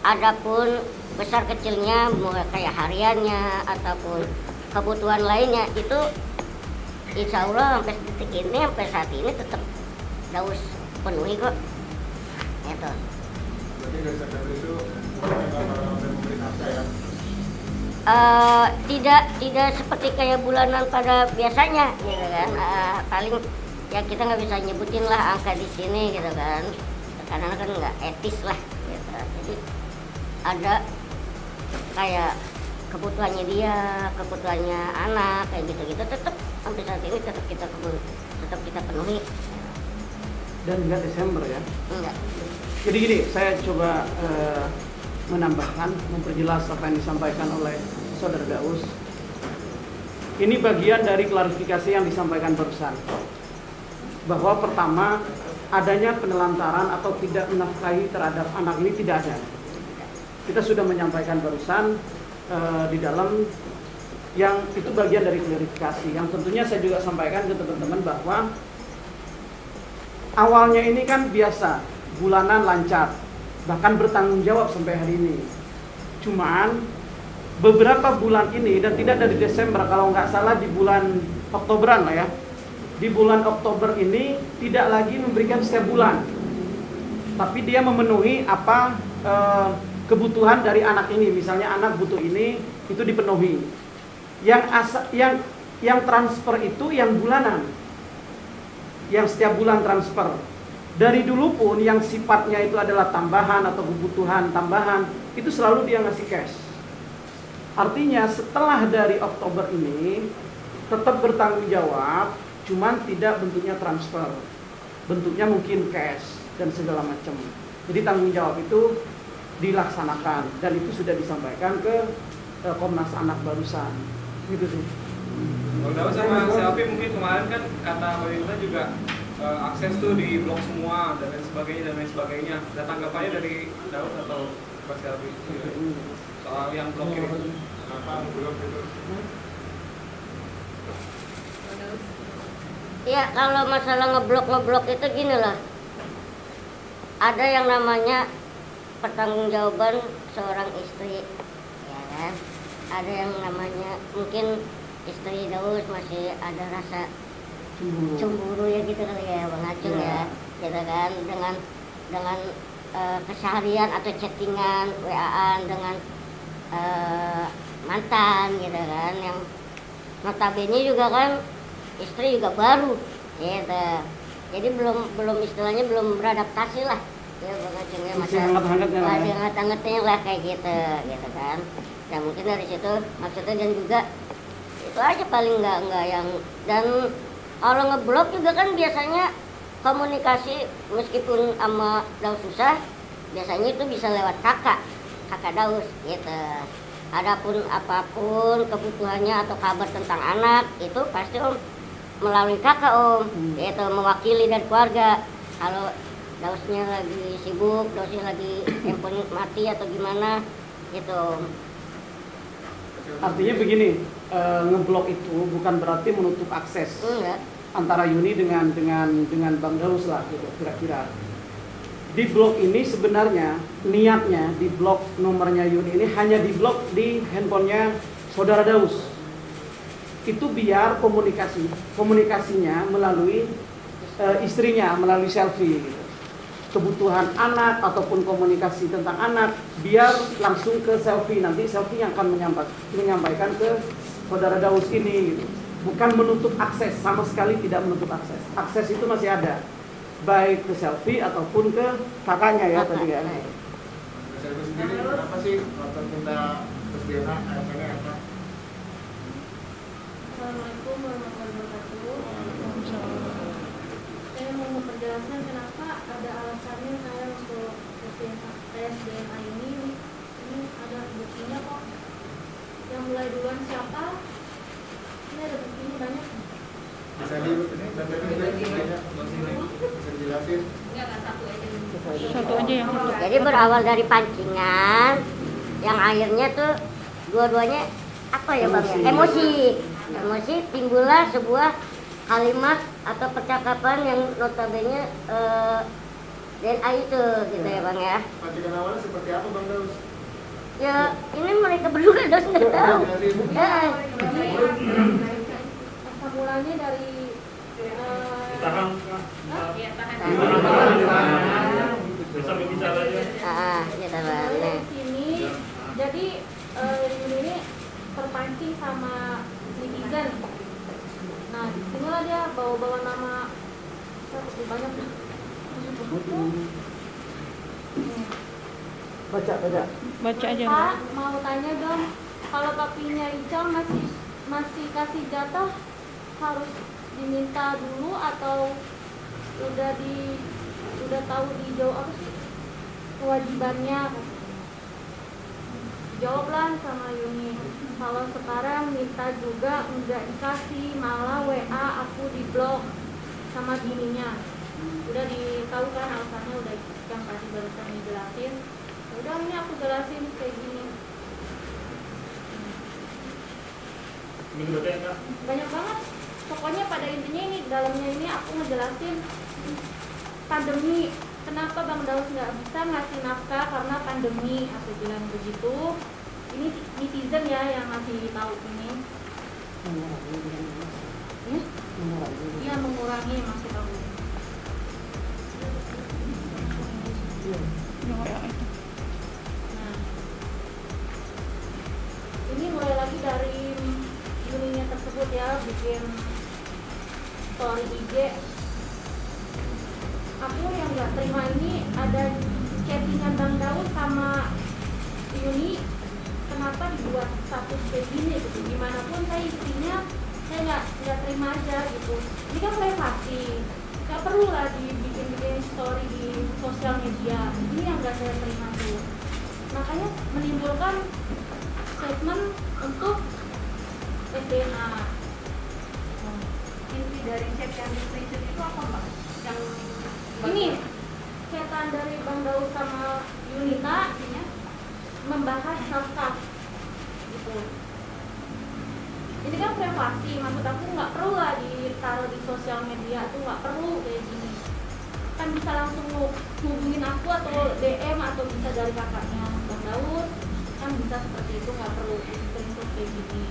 adapun besar kecilnya mulai kayak hariannya ataupun kebutuhan lainnya itu insya Allah sampai detik ini, sampai saat ini tetap Daus penuhi kok gitu. Berarti dari September itu memberi nafkah ya? Tidak seperti kayak bulanan pada biasanya gitu kan. Paling ya kita nggak bisa nyebutin lah angka di sini gitu kan, karena kan nggak etis lah gitu. Jadi ada kayak kebutuhannya dia, kebutuhannya anak kayak gitu-gitu, tetap sampai saat ini tetap kita penuhi. Dan enggak Desember ya? Enggak. Jadi gini, saya coba menambahkan, memperjelas apa yang disampaikan oleh Saudara Daus. Ini bagian dari klarifikasi yang disampaikan barusan. Bahwa pertama, adanya penelantaran atau tidak menafkahi terhadap anak ini tidak ada. Kita sudah menyampaikan barusan di dalam yang itu bagian dari klarifikasi. Yang tentunya saya juga sampaikan ke teman-teman bahwa awalnya ini kan biasa, bulanan lancar, bahkan bertanggung jawab sampai hari ini. Cuman beberapa bulan ini, dan tidak dari Desember, kalau nggak salah di bulan Oktoberan lah ya, di bulan Oktober ini tidak lagi memberikan setiap bulan, tapi dia memenuhi apa kebutuhan dari anak ini. Misalnya anak butuh ini, itu dipenuhi. Yang transfer itu yang bulanan, yang setiap bulan transfer. Dari dulu pun yang sifatnya itu adalah tambahan atau kebutuhan tambahan, itu selalu dia ngasih cash. Artinya setelah dari Oktober ini tetap bertanggung jawab, cuman tidak bentuknya transfer, bentuknya mungkin cash dan segala macam. Jadi tanggung jawab itu dilaksanakan dan itu sudah disampaikan ke Komnas Anak barusan. Gitu sih. Bang Daud sama Selfie mungkin kemarin kan kata pemerintah juga akses tuh di blok semua dan lain sebagainya. Ada tanggapannya dari Daud atau Pak Selfie soal yang blokir itu? Kenapa belum itu? Ya kalau masalah ngeblok itu gini lah. Ada yang namanya pertanggungjawaban seorang istri, ya kan? Ada yang namanya mungkin istri Daud masih ada rasa cemburu ya gitu kali ya Bang Acung ya, gitu kan, dengan keseharian atau chattingan, WA-an dengan mantan gitu kan, yang notabene juga kan istri juga baru gitu. Jadi belum istilahnya belum beradaptasi lah ya Bang Acung ya, masih hangat-hangatnya lah kayak gitu kan. Ya mungkin dari situ maksudnya, dan juga itu aja paling nggak yang, dan kalau ngeblok juga kan biasanya komunikasi meskipun sama Daus susah, biasanya itu bisa lewat kakak Daus gitu. Adapun apapun kebutuhannya atau kabar tentang anak itu pasti Om melalui kakak Om, yaitu mewakili dari keluarga. Kalau Dausnya lagi sibuk, Dausnya lagi handphone mati atau gimana gitu Om. Artinya begini, ngeblok itu bukan berarti menutup akses antara Yuni dengan Bang Daus lah gitu kira-kira. Di blok ini sebenarnya niatnya di blok nomornya Yuni ini hanya di blok di handphonenya saudara Daus. Itu biar komunikasinya melalui istrinya, melalui Selfie gitu. Kebutuhan anak ataupun komunikasi tentang anak biar langsung ke Selfie, nanti Selfie yang akan menyampaikan ke saudara Daus ini gitu. Bukan menutup akses, sama sekali tidak menutup akses. Akses itu masih ada, baik ke Selfie ataupun ke kakaknya ya tadi kan. Selfie sendiri kenapa sih tertunda persediaan ASN-nya apa? Assalamualaikum warahmatullahi wabarakatuh. Saya mau penjelasan kenapa ada alasannya saya untuk tes DNA ini ada buktinya kok. Yang mulai duluan siapa? Ini ada buktinya banyak. Bisa dijelasin? Satu aja yang Jadi berawal dari pancingan yang akhirnya tuh dua-duanya apa ya Bang ya? Emosi timbullah sebuah kalimat atau percakapan yang notabene DNA itu gitu ya Bang ya. Pancingan awalnya seperti apa Bang Daus? Ya ini mereka berdua Daus nggak tahu. asal mulanya dari Gitu Bang. Nah. sini. Jadi ini terpancing sama netizen. Nah, disinilah dia bawa-bawa nama banyak. Baca aja. Pak, mau tanya dong, kalau papinya Ical masih kasih jatah harus diminta dulu atau udah tahu di jauh apa sih kewajibannya? dijawablah sama Yuni. Kalau sekarang minta juga nggak dikasih, malah WA aku di blok sama bininya. Udah ditahu kan alasannya, udah yang tadi barusan dijelasin. Udah ini aku jelasin kayak gini. Banyak banget. Pokoknya pada intinya ini dalamnya ini aku ngejelasin pandemi. Kenapa Bang Daus nggak bisa ngasih nafkah karena pandemi? Aku bilang begitu. Ini netizen ya yang ngasih tahu ini. Iya mengurangi masih tahu. Nah, ini mulai lagi dari Yuninya tersebut ya, bikin story IG. Aku yang nggak terima ini ada chattingan Bang Daud sama Yuni, kenapa dibuat status kayak gini gitu. Gimana pun saya istrinya, saya nggak terima aja gitu. Ini kan privasi, nggak perlu lah dibikin story di sosial media. Ini yang nggak saya terima tuh. Makanya menimbulkan statement untuk SDNA. Inti dari chat yang di screenshot itu apa Mbak? Yang ini chatan dari Bang Daud sama Yunita membahas self-love gitu. Ini kan privasi, maksud aku nggak perlu lah ditaruh di sosial media tuh, nggak perlu kayak gini. Kan bisa langsung hubungin aku atau DM atau bisa dari kakaknya Bang Daud, kan bisa seperti itu, nggak perlu screenshot kayak gini.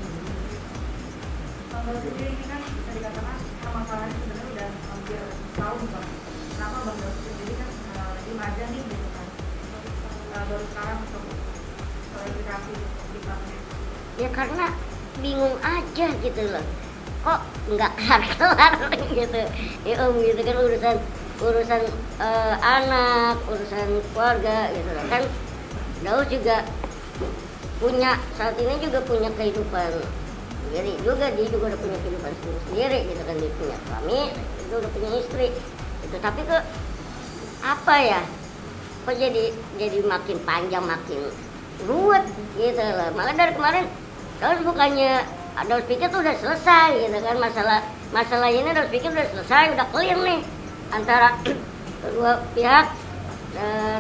Bang Daud sendiri ini kan bisa dikatakan masalahnya sebenarnya udah hampir tahun Bang. Kenapa Bang Daud sendiri kan diem aja nih gitu kan? Baru sekarang untuk klarifikasi di Bangnya. Ya karena bingung aja gitu loh, kok nggak kelar gitu ya Om, gitu kan urusan anak, urusan keluarga gitu loh. Kan Daus juga punya, saat ini juga punya kehidupan sendiri juga, dia juga udah punya kehidupan sendiri gitu kan, dia punya suami, dia udah punya istri gitu. Tapi kok apa ya, kok jadi makin panjang, makin ruwet gitu loh. Malah dari kemarin Daus bukannya Daus pikir tuh udah selesai gitu kan, masalah ini Daus pikir udah selesai, udah clear nih antara kedua pihak,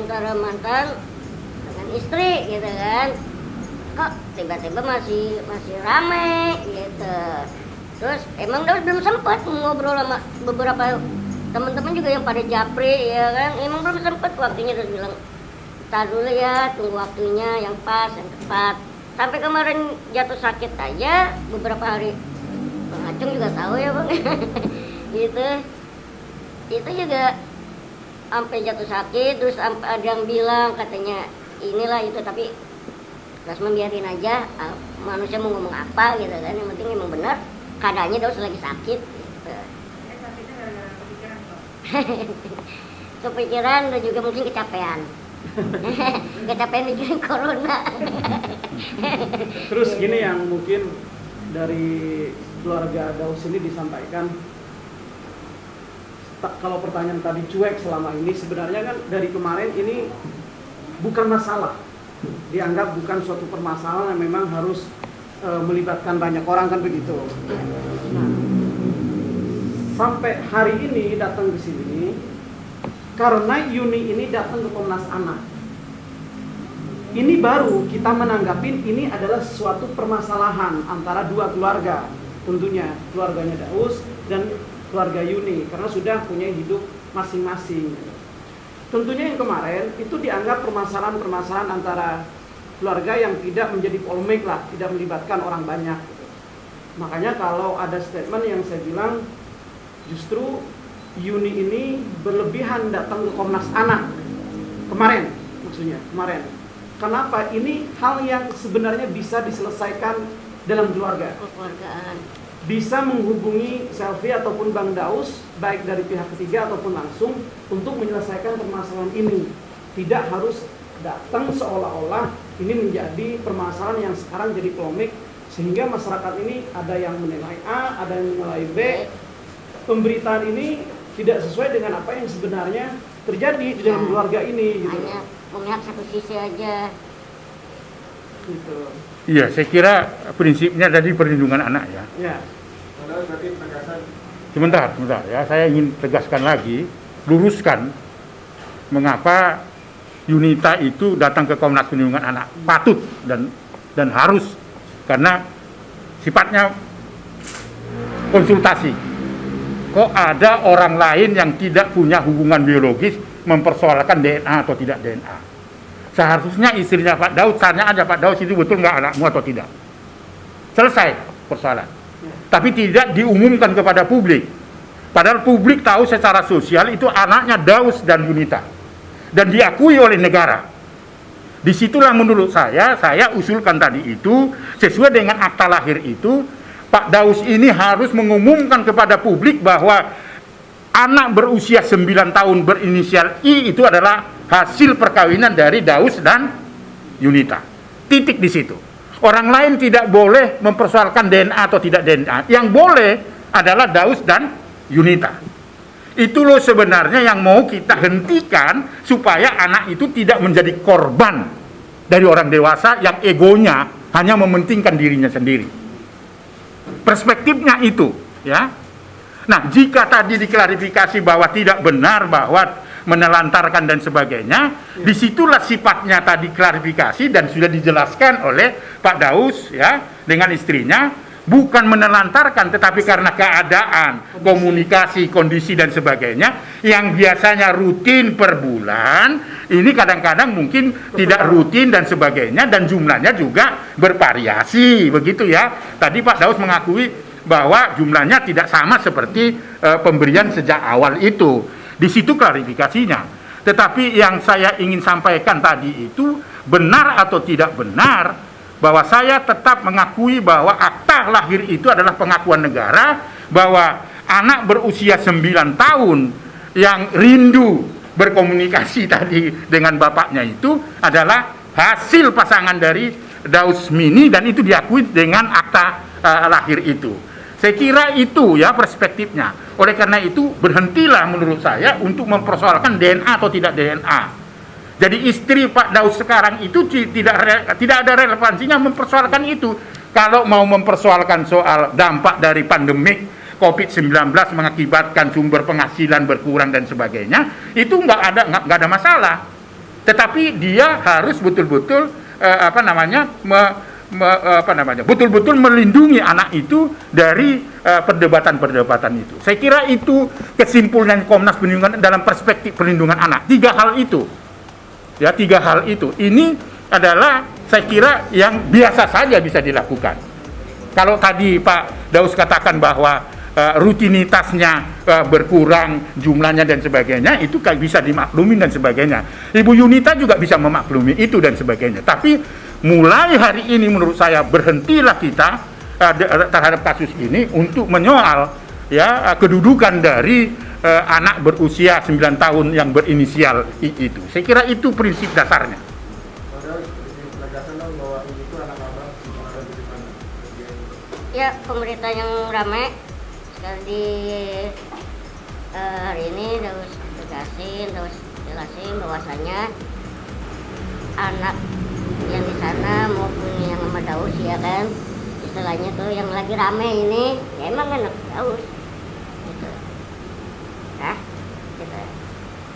antara mantan dengan istri gitu kan. Kok tiba-tiba masih rame gitu. Terus emang Daus belum sempat ngobrol sama beberapa teman-teman juga yang pada japri ya kan, emang belum sempat waktunya. Daus bilang tar dulu ya, tunggu waktunya yang pas, yang tepat. Sampai kemarin jatuh sakit aja beberapa hari, Bang Acung juga tahu ya Bang. Gitu. Itu juga sampai jatuh sakit, terus sampai ada yang bilang katanya inilah itu, tapi terus membiarin aja, manusia mau ngomong apa gitu kan, yang penting emang benar keadaannya Daus lagi sakit gitu. Sakitnya gara-gara kepikiran Bang? Kepikiran dan juga mungkin kecapean. Kecapean mikirin corona. Terus gini yang mungkin dari keluarga Daus ini disampaikan, kalau pertanyaan tadi cuek selama ini, sebenarnya kan dari kemarin ini bukan masalah, dianggap bukan suatu permasalahan yang memang harus melibatkan banyak orang kan begitu. Nah, sampai hari ini datang ke sini karena Yuni ini datang ke Komnas Anak. Ini baru kita menanggapin ini adalah suatu permasalahan antara dua keluarga, tentunya keluarganya Daus dan keluarga Yuni, karena sudah punya hidup masing-masing. Tentunya yang kemarin itu dianggap permasalahan antara keluarga yang tidak menjadi polemik lah, tidak melibatkan orang banyak. Makanya kalau ada statement yang saya bilang justru Yuni ini berlebihan datang ke Komnas Anak kemarin, maksudnya kemarin. Kenapa? Ini hal yang sebenarnya bisa diselesaikan dalam keluarga. Kekeluargaan. Bisa menghubungi Selvi ataupun Bang Daus, baik dari pihak ketiga ataupun langsung, untuk menyelesaikan permasalahan ini. Tidak harus datang seolah-olah ini menjadi permasalahan yang sekarang jadi polemik, sehingga masyarakat ini ada yang menilai A, ada yang menilai B. Pemberitaan ini tidak sesuai dengan apa yang sebenarnya terjadi di dalam keluarga ini gitu. Hanya memihak satu sisi aja. Gitu. Iya, saya kira prinsipnya dari perlindungan anak ya. Ya. Padahal berarti penegasan Sebentar ya, saya ingin tegaskan lagi, luruskan mengapa Yunita itu datang ke Komnas Perlindungan Anak. Patut dan harus, karena sifatnya konsultasi. Kok ada orang lain yang tidak punya hubungan biologis mempersoalkan DNA atau tidak DNA? Seharusnya istrinya Pak Daud tanya aja, Pak Daud itu betul nggak anakmu atau tidak? Selesai persoalan. Tapi tidak diumumkan kepada publik. Padahal publik tahu secara sosial itu anaknya Daus dan Yunita. Dan diakui oleh negara. Disitulah menurut saya usulkan tadi itu, sesuai dengan akta lahir itu, Pak Daus ini harus mengumumkan kepada publik bahwa anak berusia 9 tahun berinisial I itu adalah hasil perkawinan dari Daus dan Yunita. Titik di situ. Orang lain tidak boleh mempersoalkan DNA atau tidak DNA. Yang boleh adalah Daus dan Yunita. Itu loh sebenarnya yang mau kita hentikan supaya anak itu tidak menjadi korban dari orang dewasa yang egonya hanya mementingkan dirinya sendiri. Perspektifnya itu, ya. Nah, jika tadi diklarifikasi bahwa tidak benar, bahwa menelantarkan dan sebagainya, disitulah sifatnya tadi klarifikasi dan sudah dijelaskan oleh Pak Daus ya dengan istrinya, bukan menelantarkan tetapi karena keadaan, komunikasi, kondisi dan sebagainya yang biasanya rutin per bulan, ini kadang-kadang mungkin tidak rutin dan sebagainya dan jumlahnya juga bervariasi begitu ya. Tadi Pak Daus mengakui bahwa jumlahnya tidak sama seperti pemberian sejak awal itu. Di situ klarifikasinya. Tetapi yang saya ingin sampaikan tadi itu benar atau tidak benar, bahwa saya tetap mengakui bahwa akta lahir itu adalah pengakuan negara bahwa anak berusia 9 tahun yang rindu berkomunikasi tadi dengan bapaknya itu adalah hasil pasangan dari Daus Mini dan itu diakui dengan akta lahir itu. Saya kira itu ya perspektifnya. Oleh karena itu berhentilah menurut saya untuk mempersoalkan DNA atau tidak DNA. Jadi istri Pak Daus sekarang itu tidak ada relevansinya mempersoalkan itu. Kalau mau mempersoalkan soal dampak dari pandemik COVID-19 mengakibatkan sumber penghasilan berkurang dan sebagainya, itu nggak ada masalah. Tetapi dia harus betul-betul betul-betul melindungi anak itu dari perdebatan-perdebatan itu. Saya kira itu kesimpulan Komnas Perlindungan dalam perspektif perlindungan anak. 3 hal itu. Ya, 3 hal itu. Ini adalah saya kira yang biasa saja bisa dilakukan. Kalau tadi Pak Daus katakan bahwa rutinitasnya berkurang jumlahnya dan sebagainya, itu bisa dimaklumi dan sebagainya. Ibu Yunita juga bisa memaklumi itu dan sebagainya. Tapi mulai hari ini menurut saya berhentilah kita terhadap kasus ini untuk menyoal ya kedudukan dari anak berusia 9 tahun yang berinisial I itu. Saya kira itu prinsip dasarnya. Ya, pemerintah yang ramai sekali di hari ini harus jelasin bahwasanya anak yang di sana maupun yang sama Daus ya kan, istilahnya tuh yang lagi rame ini ya emang anak Daus gitu. Nah, gitu.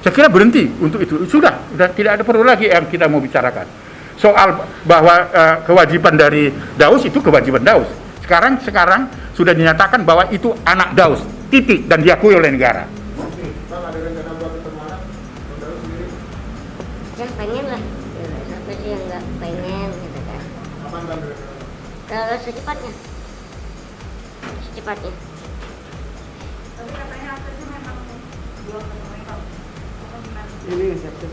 Saya kira berhenti untuk itu. Sudah tidak ada perlu lagi yang kita mau bicarakan. Soal bahwa kewajiban dari Daus itu kewajiban Daus. Sekarang sudah dinyatakan bahwa itu anak Daus, titik, dan diakui oleh negara. Bang, ada rencana buat ketemu anak Daus sendiri? Ya pengen lah, siapa sih yang nggak pengen gitu kan. Kapan bang? Kalau secepatnya. Tapi katanya aksesnya memang belum ketemu Pak. Apa gimana? Ini akses.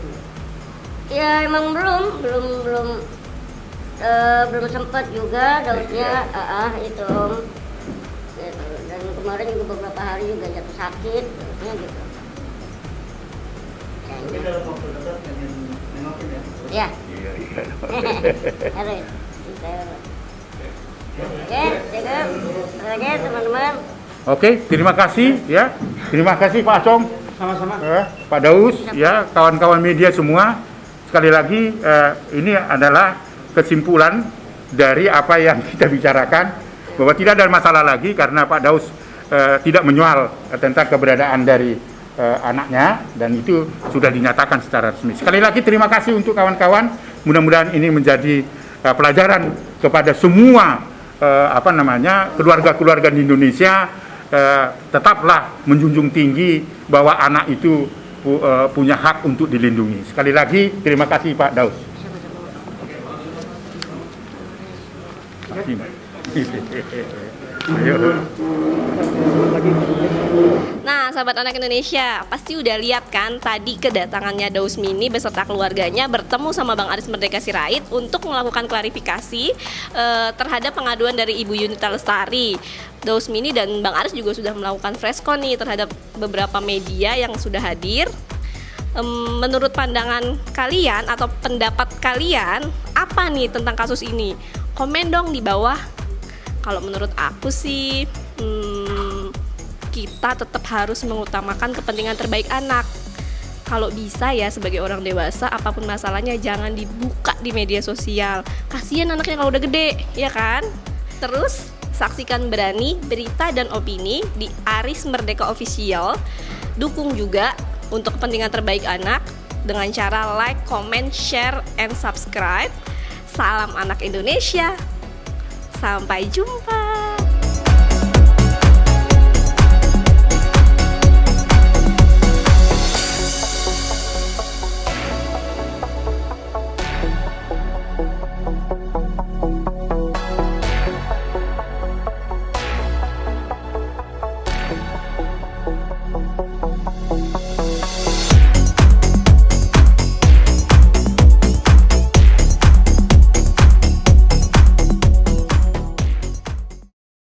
Ya emang belum sempat juga Dausnya itu gitu. Dan kemarin juga beberapa hari juga jatuh sakit gitu. Jadi dalam waktu dekat pengen nengokin ya? Ya. Harus. Oke, cukup. Oke, teman-teman. Oke, terima kasih ya. Terima kasih Pak Acong. Sama-sama. Pak Daus ya, kawan-kawan media semua. Sekali lagi ini adalah kesimpulan dari apa yang kita bicarakan, bahwa tidak ada masalah lagi karena Pak Daus tidak menyoal tentang keberadaan dari anaknya, dan itu sudah dinyatakan secara resmi. Sekali lagi terima kasih untuk kawan-kawan. Mudah-mudahan ini menjadi pelajaran kepada semua keluarga-keluarga di Indonesia. Tetaplah menjunjung tinggi bahwa anak itu punya hak untuk dilindungi. Sekali lagi terima kasih Pak Daus. Nah, sahabat anak Indonesia, pasti udah lihat kan tadi kedatangannya Daus Mini beserta keluarganya bertemu sama Bang Aris Merdeka Sirait untuk melakukan klarifikasi terhadap pengaduan dari Ibu Yunita Lestari. Daus Mini dan Bang Aris juga sudah melakukan preskon nih terhadap beberapa media yang sudah hadir. Menurut pandangan kalian atau pendapat kalian, apa nih tentang kasus ini? Komen dong di bawah. Kalau menurut aku sih, kita tetap harus mengutamakan kepentingan terbaik anak. Kalau bisa ya sebagai orang dewasa, apapun masalahnya jangan dibuka di media sosial. Kasihan anaknya kalau udah gede, ya kan? Terus saksikan Berani, berita dan opini di Aris Merdeka Official. Dukung juga untuk kepentingan terbaik anak dengan cara like, comment, share, and subscribe. Salam anak Indonesia. Sampai jumpa.